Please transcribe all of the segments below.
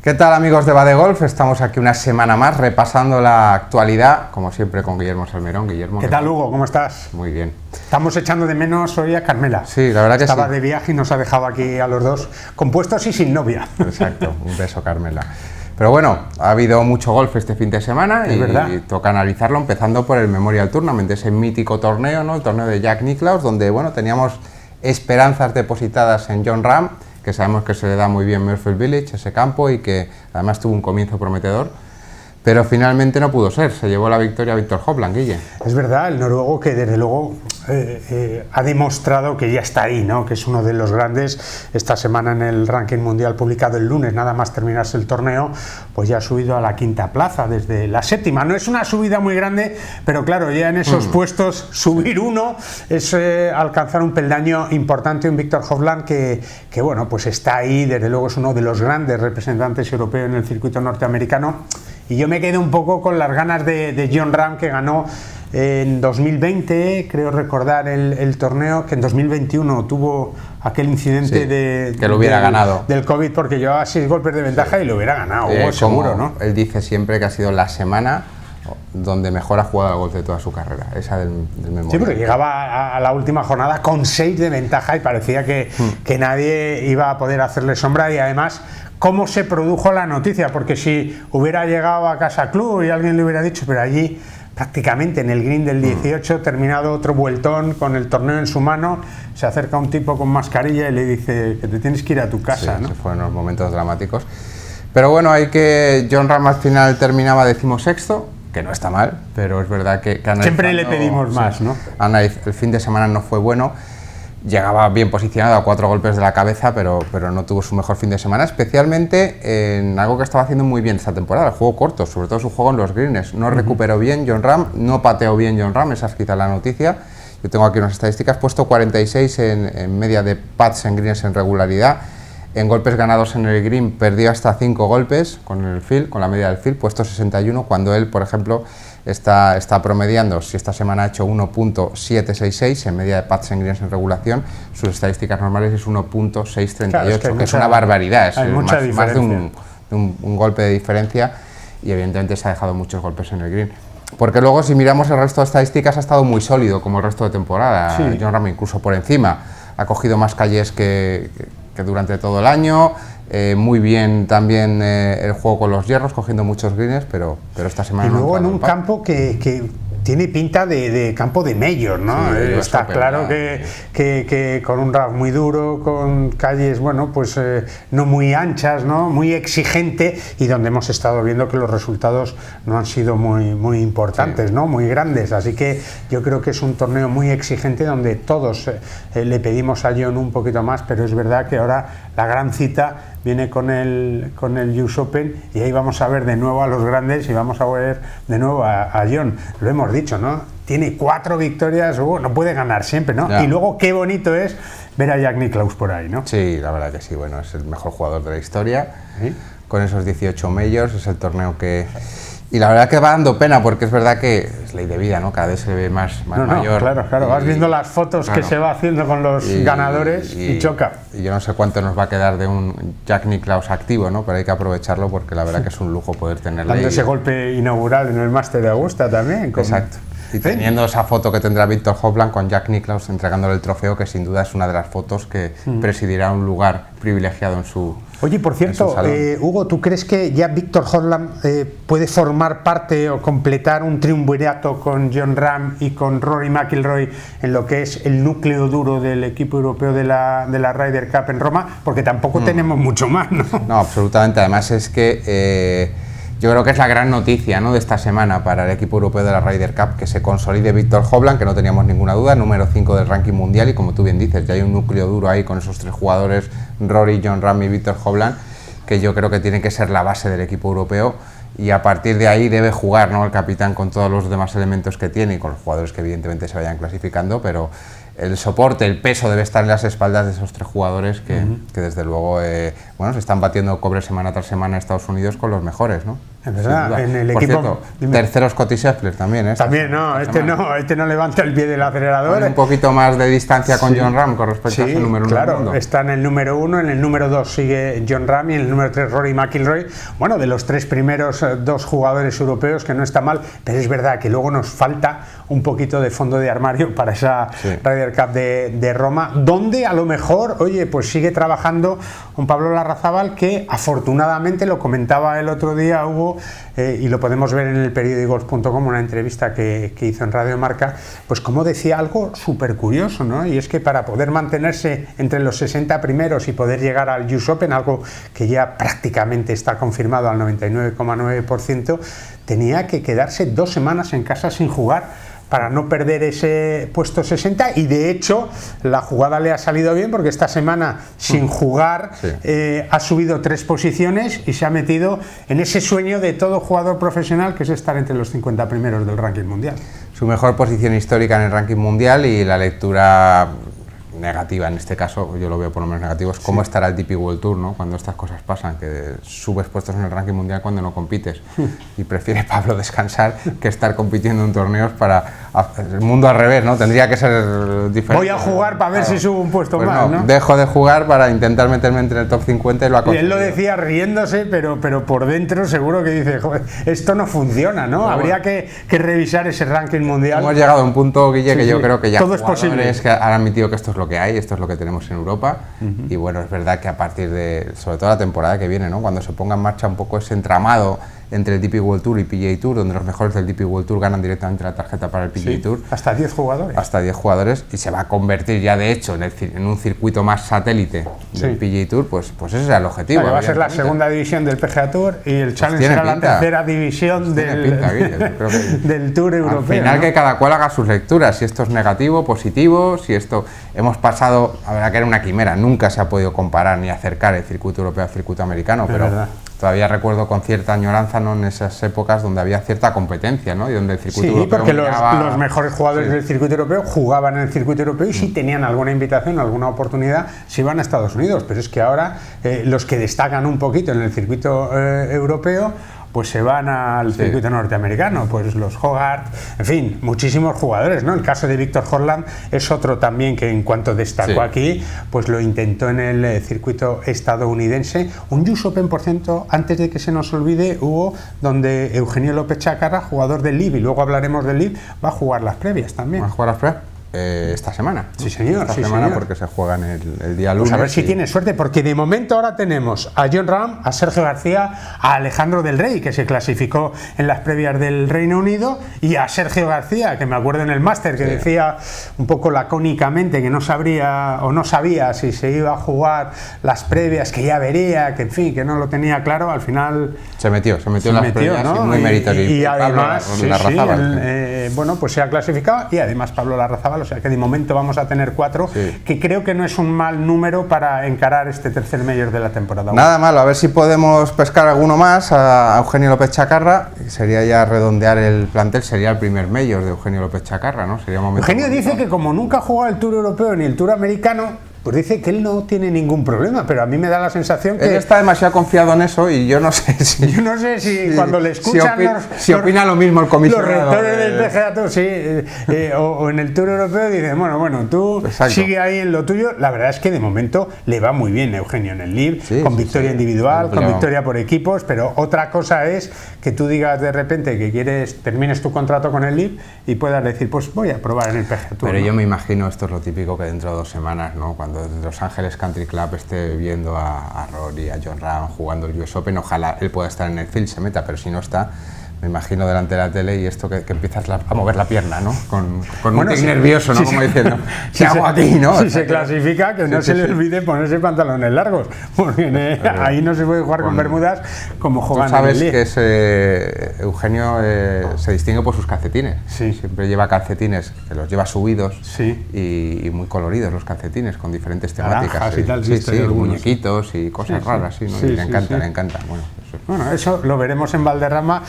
¿Qué tal, amigos de Bade Golf? Estamos aquí una semana más repasando la actualidad, como siempre con Guillermo Salmerón. Guillermo, ¿Qué tal, Hugo? ¿Cómo estás? Muy bien. Estamos echando de menos hoy a Carmela. Sí, la verdad que Estaba sí. de viaje y nos ha dejado aquí a los dos compuestos y sin novia. Exacto, un beso, Carmela. Pero bueno, ha habido mucho golf este fin de semana y toca analizarlo, empezando por el Memorial Tournament, ese mítico torneo, ¿no? El torneo de Jack Nicklaus, donde bueno, teníamos esperanzas depositadas en Jon Rahm, que sabemos que se le da muy bien Murfield Village, ese campo, y que además tuvo un comienzo prometedor, pero finalmente no pudo ser. Se llevó la victoria a Viktor Hovland, Guille. Es verdad, el noruego que desde luego ha demostrado que ya está ahí, ¿no? Que es uno de los grandes. Esta semana en el ranking mundial publicado el lunes, nada más terminarse el torneo, pues ya ha subido a la quinta plaza desde la séptima. No es una subida muy grande, pero claro, ya en esos puestos subir uno es alcanzar un peldaño importante. Un Viktor Hovland que bueno, pues está ahí, desde luego es uno de los grandes representantes europeos en el circuito norteamericano. Y yo me quedé un poco con las ganas de Jon Rahm, que ganó en 2020, creo recordar el torneo, que en 2021 tuvo aquel incidente que lo hubiera ganado del COVID, porque llevaba 6 golpes de ventaja y lo hubiera ganado, seguro, ¿no? Él dice siempre que ha sido la semana donde mejor ha jugado al golf de toda su carrera, esa del Memorial. Sí, porque llegaba a la última jornada con 6 de ventaja y parecía que nadie iba a poder hacerle sombra. Y además, cómo se produjo la noticia, porque si hubiera llegado a Casa Club y alguien le hubiera dicho, pero allí prácticamente en el green del 18, terminado otro vueltón con el torneo en su mano, se acerca un tipo con mascarilla y le dice que te tienes que ir a tu casa, sí, ¿no? Esos fueron los momentos dramáticos. Pero bueno, Jon Rahm al final terminaba 16º, que no está mal, pero es verdad que siempre le pedimos más, ¿no? El fin de semana no fue bueno. Llegaba bien posicionado a 4 golpes de la cabeza, pero no tuvo su mejor fin de semana, especialmente en algo que estaba haciendo muy bien esta temporada, el juego corto, sobre todo su juego en los greens. No recuperó bien Jon Rahm, no pateó bien Jon Rahm, esa es quizá la noticia. Yo tengo aquí unas estadísticas, puesto 46 en media de putts en greens en regularidad. En golpes ganados en el green perdió hasta 5 golpes con el field, con la media del field, puesto 61, cuando él, por ejemplo, está promediando, si esta semana ha hecho 1.766 en media de putts en greens en regulación, sus estadísticas normales es 1.638, claro, que es una barbaridad, es más de un golpe de diferencia, y evidentemente se ha dejado muchos golpes en el green. Porque luego, si miramos el resto de estadísticas, ha estado muy sólido como el resto de temporada. Sí. Jon Rahm incluso por encima, ha cogido más calles que durante todo el año. Muy bien también el juego con los hierros, cogiendo muchos greens, pero esta semana y luego en un campo que tiene pinta de campo de Major, ¿no? Sí, está claro que con un RAF muy duro, con calles, bueno, pues no muy anchas, ¿no? Muy exigente, y donde hemos estado viendo que los resultados no han sido muy importantes, sí, ¿no? Muy grandes. Así que yo creo que es un torneo muy exigente donde todos le pedimos a Jon un poquito más, pero es verdad que ahora la gran cita viene con el US Open, y ahí vamos a ver de nuevo a los grandes y vamos a ver de nuevo a Jon. Lo hemos dicho, ¿no? Tiene 4 victorias, no puede ganar siempre, ¿no? Ya. Y luego qué bonito es ver a Jack Nicklaus por ahí, ¿no? Sí, la verdad que sí, bueno, es el mejor jugador de la historia, ¿sí? Con esos 18 majors, es el torneo que... Y la verdad que va dando pena, porque es verdad que es ley de vida, ¿no? Cada vez se ve más mayor. Claro, vas viendo las fotos que se va haciendo con los ganadores y choca. Y yo no sé cuánto nos va a quedar de un Jack Nicklaus activo, ¿no? Pero hay que aprovecharlo, porque la verdad que es un lujo poder tenerlo. Dando ese golpe inaugural en el Máster de Augusta también. Exacto. Y teniendo esa foto que tendrá Viktor Hovland con Jack Nicklaus entregándole el trofeo, que sin duda es una de las fotos que presidirá un lugar privilegiado en su... Oye, por cierto, Hugo, ¿tú crees que ya Viktor Hovland puede formar parte o completar un triunvirato con Jon Rahm y con Rory McIlroy en lo que es el núcleo duro del equipo europeo de la Ryder Cup en Roma? Porque tampoco tenemos mucho más, ¿no? No, absolutamente. Además es que yo creo que es la gran noticia, ¿no?, de esta semana para el equipo europeo de la Ryder Cup, que se consolide Viktor Hovland, que no teníamos ninguna duda, número 5 del ranking mundial, y como tú bien dices, ya hay un núcleo duro ahí con esos 3 jugadores, Rory, Jon Rahm y Viktor Hovland, que yo creo que tiene que ser la base del equipo europeo, y a partir de ahí debe jugar, ¿no?, el capitán con todos los demás elementos que tiene y con los jugadores que evidentemente se vayan clasificando, pero el soporte, el peso debe estar en las espaldas de esos 3 jugadores que desde luego bueno, se están batiendo cobre semana tras semana en Estados Unidos con los mejores, ¿no? Es verdad, en el Por equipo. Cierto, tercero Scottie Scheffler también, También, este no levanta el pie del acelerador. Con un poquito más de distancia con John Ram con respecto a su número 1 claro, del mundo. Está en el número 1, en el número 2 sigue Jon Rahm y en el número 3 Rory McIlroy. Bueno, de los 3 primeros 2 jugadores europeos, que no está mal, pero es verdad que luego nos falta un poquito de fondo de armario para esa Ryder Cup de Roma, donde a lo mejor, oye, pues sigue trabajando un Pablo Larrazábal, que afortunadamente, lo comentaba el otro día Hugo, y lo podemos ver en el periódicos.com, una entrevista que hizo en Radio Marca, pues como decía algo súper curioso, ¿no? Y es que para poder mantenerse entre los 60 primeros y poder llegar al US Open, algo que ya prácticamente está confirmado al 99,9%, tenía que quedarse 2 semanas en casa sin jugar para no perder ese puesto 60, y de hecho la jugada le ha salido bien, porque esta semana sin jugar ha subido 3 posiciones y se ha metido en ese sueño de todo jugador profesional, que es estar entre los 50 primeros del ranking mundial. Su mejor posición histórica en el ranking mundial, y la lectura negativa en este caso, yo lo veo por lo menos negativo, es cómo estará el DP World Tour, ¿no? Cuando estas cosas pasan, que subes puestos en el ranking mundial cuando no compites, y prefiere Pablo descansar que estar compitiendo en torneos para el mundo al revés, ¿no? Tendría que ser diferente. Voy a jugar para ver si subo un puesto pues más, ¿no? Dejo de jugar para intentar meterme entre el top 50 y lo ha conseguido. Y él lo decía riéndose, pero por dentro seguro que dice, joder, esto no funciona, ¿no? Habría que revisar ese ranking mundial. Hemos llegado a un punto, Guille, que yo creo que ya todo es posible. Que han admitido que esto es lo que hay, esto es lo que tenemos en Europa, y bueno, es verdad que a partir de, sobre todo la temporada que viene, ¿no? Cuando se ponga en marcha un poco ese entramado entre el DP World Tour y PGA Tour, donde los mejores del DP World Tour ganan directamente la tarjeta para el PGA Tour. Hasta 10 jugadores. Hasta 10 jugadores, y se va a convertir ya de hecho en un circuito más satélite del PGA Tour, pues ese será el objetivo. Va a ser la segunda división del PGA Tour, y el Challenge será la tercera división del Tour Europeo. Al final, ¿no? Que cada cual haga sus lecturas, si esto es negativo, positivo, si esto... Hemos pasado, a ver, que era una quimera, nunca se ha podido comparar ni acercar el circuito europeo al circuito americano, pero todavía recuerdo con cierta añoranza, ¿no? En esas épocas donde había cierta competencia, ¿no? Y donde el circuito europeo porque los mejores jugadores del circuito europeo jugaban en el circuito europeo, y si tenían alguna invitación, alguna oportunidad, se iban a Estados Unidos. Pero es que ahora los que destacan un poquito en el circuito europeo, pues se van al circuito norteamericano, pues los Hogarth, en fin, muchísimos jugadores, ¿no? El caso de Víctor Hovland es otro también que, en cuanto destacó aquí, pues lo intentó en el circuito estadounidense. Un US Open, por cierto, antes de que se nos olvide, Hugo, donde Eugenio López Chacarra, jugador del LIV, y luego hablaremos del LIV, va a jugar las previas también. ¿Va a jugar las previas? Esta semana. Sí, señor. Esta semana, porque se juegan el día lunes. Pues a ver si tiene suerte, porque de momento ahora tenemos a Jon Rahm, a Sergio García, a Alejandro Del Rey, que se clasificó en las previas del Reino Unido, y a Sergio García, que me acuerdo en el máster que decía un poco lacónicamente que no sabía si se iba a jugar las previas, que ya vería, que en fin, que no lo tenía claro. Al final se metió en las previas, ¿no? Muy meritorio. Y además bueno, pues se ha clasificado, y además Pablo Larrazábal. O sea que de momento vamos a tener 4, que creo que no es un mal número para encarar este tercer Major de la temporada. Nada malo, a ver si podemos pescar alguno más a Eugenio López Chacarra. Sería ya redondear el plantel, sería el primer Major de Eugenio López Chacarra, ¿no? Sería un momento. Eugenio dice que como nunca ha jugado el Tour Europeo ni el Tour Americano, pues dice que él no tiene ningún problema, pero a mí me da la sensación que... Él está demasiado confiado en eso, y yo no sé si cuando le escuchan si opina lo mismo el comisionado. Los rectores del PGA Tour, o en el Tour Europeo, dicen, bueno, tú sigue ahí en lo tuyo. La verdad es que de momento le va muy bien Eugenio en el LIV, con victoria individual, con victoria por equipos, pero otra cosa es que tú digas de repente que termines tu contrato con el LIV y puedas decir, pues voy a probar en el PGA Tour. Pero yo me imagino, esto es lo típico, que dentro de 2 semanas, ¿no? Cuando Los Ángeles Country Club esté viendo a Rory, a Jon Rahm jugando el US Open, ojalá él pueda estar en el field, se meta, pero si no está, me imagino delante de la tele, y esto que empiezas a mover la pierna, ¿no? Con un tic nervioso, ¿no? Como diciendo, ¿qué hago aquí, no? Si se clasifica, que no se le olvide ponerse pantalones largos, porque ahí no se puede jugar con bermudas como juegan en el Tú sabes que Eugenio se distingue por sus calcetines. Siempre lleva calcetines que los lleva subidos, y muy coloridos los calcetines, con diferentes temáticas. Naranjas y tal, muñequitos y cosas raras, ¿no? Y le encanta. Bueno, eso Bueno, eso lo veremos en Valderrama,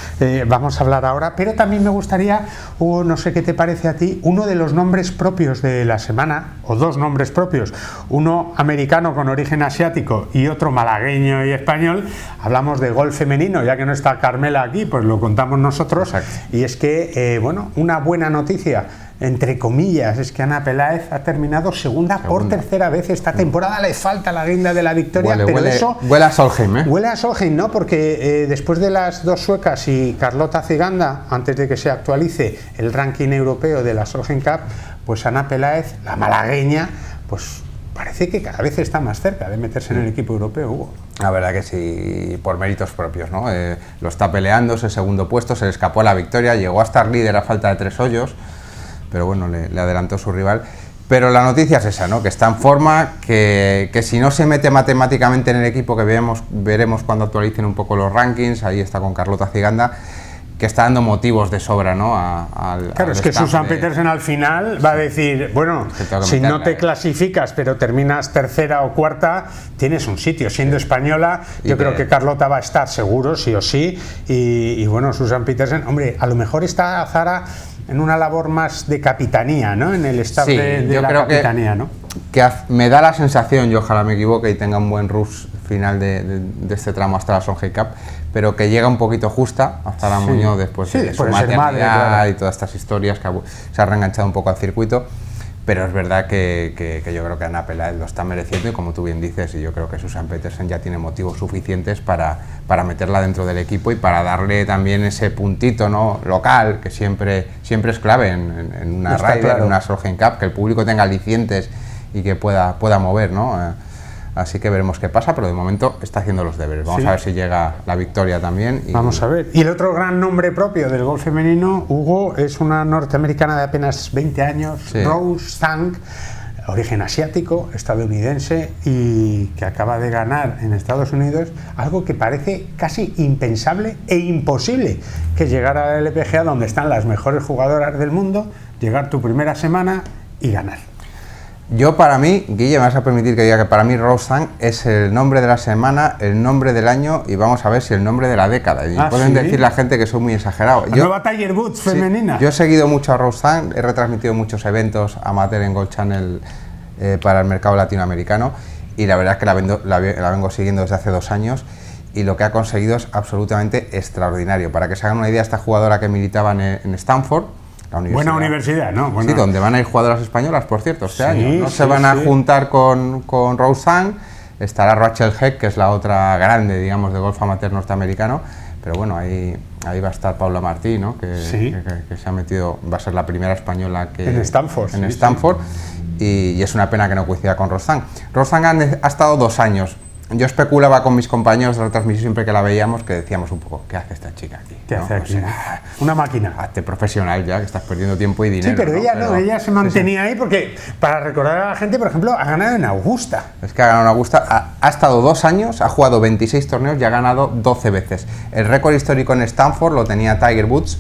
vamos a hablar ahora, pero también me gustaría, Hugo, no sé qué te parece a ti, uno de los nombres propios de la semana, o dos nombres propios, uno americano con origen asiático y otro malagueño y español. Hablamos de golf femenino, ya que no está Carmela aquí, pues lo contamos nosotros. Exacto. Y es que, bueno, una buena noticia, entre comillas, es que Ana Peláez ha terminado segunda por tercera vez esta temporada. Le falta la guinda de la victoria, huele a Solheim, ¿eh? Huele a Solheim, ¿no? Porque después de las dos suecas y Carlota Ciganda, antes de que se actualice el ranking europeo de la Solheim Cup, pues Ana Peláez, la malagueña, pues parece que cada vez está más cerca de meterse en el equipo europeo, Hugo. La verdad que sí, por méritos propios, ¿no? Lo está peleando, es el segundo puesto, se le escapó a la victoria, llegó a estar líder a falta de 3 hoyos, pero bueno, le adelantó su rival. Pero la noticia es esa, ¿no? Que está en forma, que si no se mete matemáticamente en el equipo, que veremos cuando actualicen un poco los rankings, ahí está con Carlota Ciganda, que está dando motivos de sobra, ¿no? Claro, es que Susan Petersen al final va a decir, bueno, si no te clasificas pero terminas tercera o cuarta, tienes un sitio. Siendo española, yo creo que Carlota va a estar seguro, sí o sí, y bueno, Susan Petersen, hombre, a lo mejor está Zara en una labor más de capitanía, ¿no? En el staff de la capitanía, ¿no? Que me da la sensación, y ojalá me equivoque y tenga un buen rush final de este tramo hasta la Solheim Cup, pero que llega un poquito justa hasta la Muñoz después de su maternidad y todas estas historias, que se ha reenganchado un poco al circuito. Pero es verdad que yo creo que Ana Peláez lo está mereciendo, y como tú bien dices, y yo creo que Susan Petersen ya tiene motivos suficientes para meterla dentro del equipo y para darle también ese puntito, ¿no?, local, que siempre es clave en una Ryder, en una Solheim Cup, que el público tenga alicientes y que pueda mover, ¿no? Así que veremos qué pasa, pero de momento está haciendo los deberes. Vamos a ver si llega la victoria también. Vamos a ver. Y el otro gran nombre propio del golf femenino, Hugo, es una norteamericana de apenas 20 años, Rose Zhang, origen asiático, estadounidense, y que acaba de ganar en Estados Unidos algo que parece casi impensable e imposible, que es llegar a la LPGA, donde están las mejores jugadoras del mundo, llegar tu primera semana y ganar. Yo, para mí, Guille, me vas a permitir que diga que para mí Rose Zhang es el nombre de la semana, el nombre del año, y vamos a ver si el nombre de la década. Y pueden decir la gente que soy muy exagerado. La nueva Tiger Woods femenina. Yo he seguido mucho a Rose Zhang, he retransmitido muchos eventos amateur en Golf Channel para el mercado latinoamericano, y la verdad es que la vengo siguiendo desde hace 2 años, y lo que ha conseguido es absolutamente extraordinario. Para que se hagan una idea, esta jugadora que militaba en Stanford, buena universidad, ¿no? Buena. Sí, donde van a ir jugadoras españolas, por cierto, este año. No se van a juntar con Rose Zhang, estará Rachel Heck, que es la otra grande, digamos, de golf amateur norteamericano, pero bueno, ahí va a estar Paula Martí, ¿no? Que se ha metido, va a ser la primera española que... En Stanford. En Stanford, y es una pena que no coincida con Rose Zhang. Rose Zhang ha estado 2 años. Yo especulaba con mis compañeros de la transmisión siempre que la veíamos, que decíamos un poco, ¿qué hace esta chica aquí? ¿Qué hace aquí? Una máquina. Hazte profesional ya, que estás perdiendo tiempo y dinero. Sí, pero ella no, ella se mantenía ahí porque, para recordar a la gente, por ejemplo, ha ganado en Augusta. Es que ha ganado en Augusta, ha estado 2 años, ha jugado 26 torneos y ha ganado 12 veces. El récord histórico en Stanford lo tenía Tiger Woods,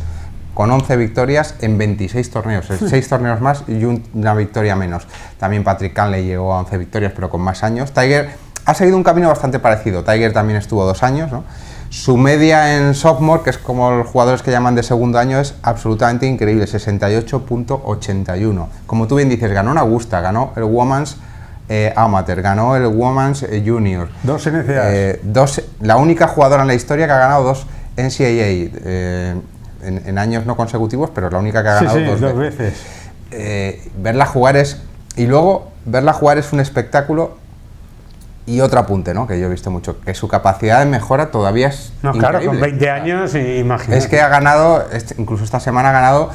con 11 victorias en 26 torneos, 6 torneos más y una victoria menos. También Patrick Cantlay llegó a 11 victorias, pero con más años. Tiger ha seguido un camino bastante parecido. Tiger también estuvo 2 años, ¿no? Su media en sophomore, que es como los jugadores que llaman de segundo año, es absolutamente increíble, 68.81. Como tú bien dices, ganó en Augusta, ganó el Women's Amateur, ganó el Women's Junior. 2 NCAAs. La única jugadora en la historia que ha ganado 2 NCAA, en años no consecutivos, pero es la única que ha ganado 2 veces. Verla jugar es un espectáculo. Y otro apunte, ¿no?, que yo he visto mucho, que su capacidad de mejora todavía es increíble. Claro, con 20 años, imagínate. Es que ha ganado, incluso esta semana ha ganado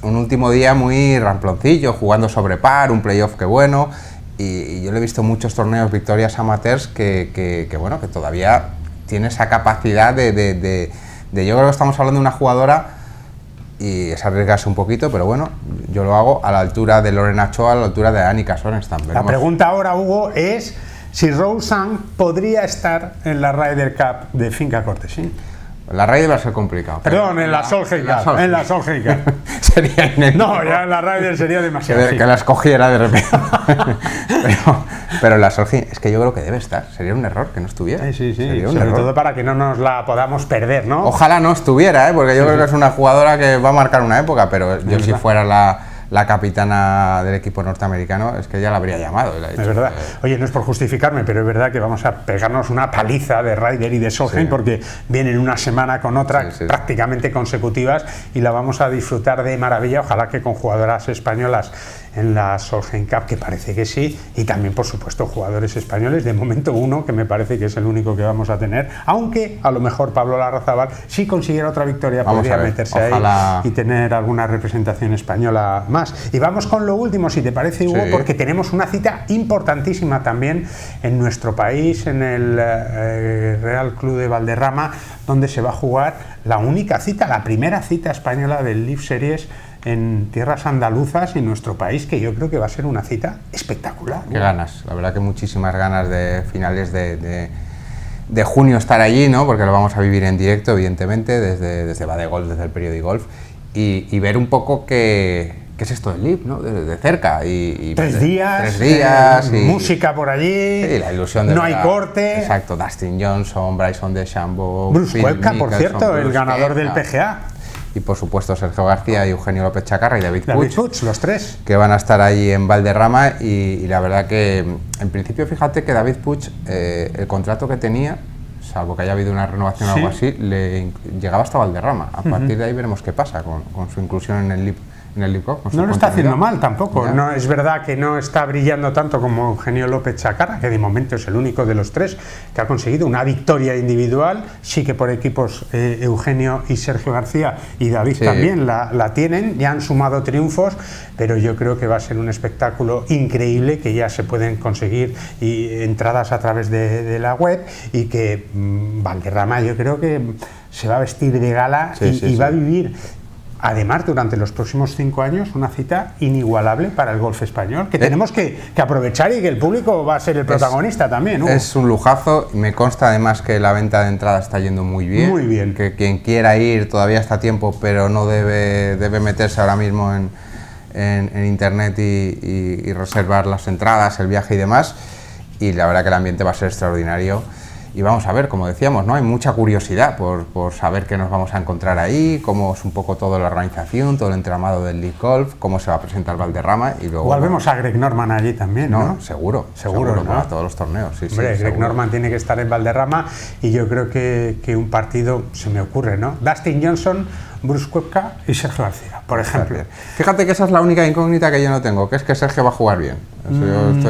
un último día muy ramploncillo, jugando sobre par, un playoff que bueno, y yo le he visto muchos torneos, victorias amateurs, que bueno, que todavía tiene esa capacidad de yo creo que estamos hablando de una jugadora, y es arriesgarse un poquito, pero bueno, yo lo hago a la altura de Lorena Ochoa, a la altura de Annika Sorenstam. La pregunta ahora, Hugo, es si Rose Zhang podría estar en la Ryder Cup de Finca Cortesín. La Ryder va a ser complicado. Perdón, en la Solheim Cup. En la Solheim Cup. Sería inédito. No, ya en la Ryder sería demasiado. Que la escogiera de repente. pero la Solheim, es que yo creo que debe estar. Sería un error que no estuviera. Sí. Sería un Sobre error. todo para que no nos la podamos perder, ¿no? Ojalá no estuviera, porque yo creo que es una jugadora que va a marcar una época, pero yo si fuera la capitana del equipo norteamericano, es que ya la habría llamado. Es verdad. Oye, no es por justificarme, pero es verdad que vamos a pegarnos una paliza de Ryder y de Solheim, porque vienen una semana con otra prácticamente consecutivas y la vamos a disfrutar de maravilla. Ojalá que con jugadoras españolas en la Solheim Cup, que parece que sí, y también, por supuesto, jugadores españoles. De momento uno, que me parece que es el único que vamos a tener, aunque a lo mejor Pablo Larrazábal, si consiguiera otra victoria, podría meterse ahí y tener alguna representación española más. Y vamos con lo último, si te parece, Hugo, porque tenemos una cita importantísima también en nuestro país, en el Real Club de Valderrama, donde se va a jugar la única cita, la primera cita española del Live Series en tierras andaluzas, en nuestro país, que yo creo que va a ser una cita espectacular. Qué ganas, la verdad que muchísimas ganas de finales de junio estar allí, ¿no? Porque lo vamos a vivir en directo, evidentemente, desde Badegolf, desde el Periódico Golf, y ver un poco qué es esto del LIV, ¿no? De cerca. Y 3 días, 3 días música por allí, sí, la ilusión de no hay corte. Exacto, Dustin Johnson, Bryson DeChambeau, Bruce Koepka, por cierto, el ganador del PGA. Y por supuesto Sergio García y Eugenio López Chacarra y David Puig, los tres. Que van a estar ahí en Valderrama y la verdad que, en principio, fíjate que David Puig, el contrato que tenía, salvo que haya habido una renovación o algo así, le llegaba hasta Valderrama. A partir de ahí veremos qué pasa con su inclusión en el LIV. No lo está haciendo mal tampoco. No, es verdad que no está brillando tanto como Eugenio López Chacarra, que de momento es el único de los tres que ha conseguido una victoria individual. Sí que por equipos Eugenio y Sergio García y David también la tienen, ya han sumado triunfos, pero yo creo que va a ser un espectáculo increíble, que ya se pueden conseguir entradas a través de la web, y que Valderrama yo creo que se va a vestir de gala y va a vivir, además, durante los próximos 5 años, una cita inigualable para el golf español, que tenemos que aprovechar, y que el público va a ser el protagonista también, ¿no? Es un lujazo. Me consta además que la venta de entrada está yendo muy bien. Muy bien. Que quien quiera ir todavía está a tiempo, pero no debe meterse ahora mismo en internet y reservar las entradas, el viaje y demás. Y la verdad que el ambiente va a ser extraordinario. Y vamos a ver, como decíamos, ¿no? Hay mucha curiosidad por saber qué nos vamos a encontrar ahí, cómo es un poco toda la organización, todo el entramado del Live Golf, cómo se va a presentar Valderrama. Y luego, igual vemos a Greg Norman allí también, ¿no? Seguro, ¿no? Para todos los torneos. Sí, Hombre, Greg Norman tiene que estar en Valderrama, y yo creo que un partido, se me ocurre, ¿no? Dustin Johnson, Bruce Koepka y Sergio García, por ejemplo. Fíjate que esa es la única incógnita que yo no tengo, que es que Sergio va a jugar bien.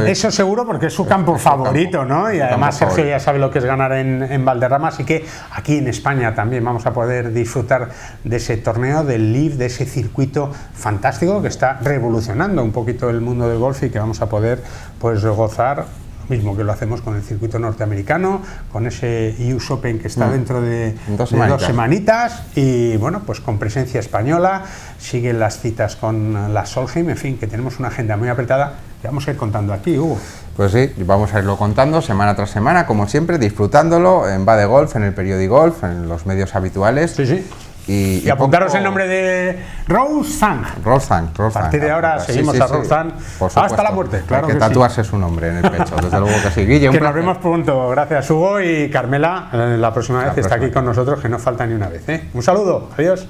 Eso seguro, porque es su campo favorito, ¿no? Y además Sergio ya sabe lo que es ganar en Valderrama, así que aquí en España también vamos a poder disfrutar de ese torneo, del LIV, de ese circuito fantástico que está revolucionando un poquito el mundo del golf, y que vamos a poder pues gozar, mismo que lo hacemos con el circuito norteamericano, con ese US Open que está dentro de 2 semanitas, y bueno, pues con presencia española. Siguen las citas con la Solheim, en fin, que tenemos una agenda muy apretada que vamos a ir contando aquí, Hugo. Pues sí, vamos a irlo contando semana tras semana, como siempre, disfrutándolo en Badegolf, en el Periódico Golf, en los medios habituales. Sí. Y apuntaros el nombre de Rose Zhang. A partir de ahora seguimos a Rose Zhang hasta la muerte. Claro que tatuarse su nombre en el pecho, desde luego que sí. Guille, que nos vemos pronto. Gracias, Hugo, y Carmela, la próxima vez está aquí con nosotros, que no falta ni una vez, ¿eh? Un saludo, adiós.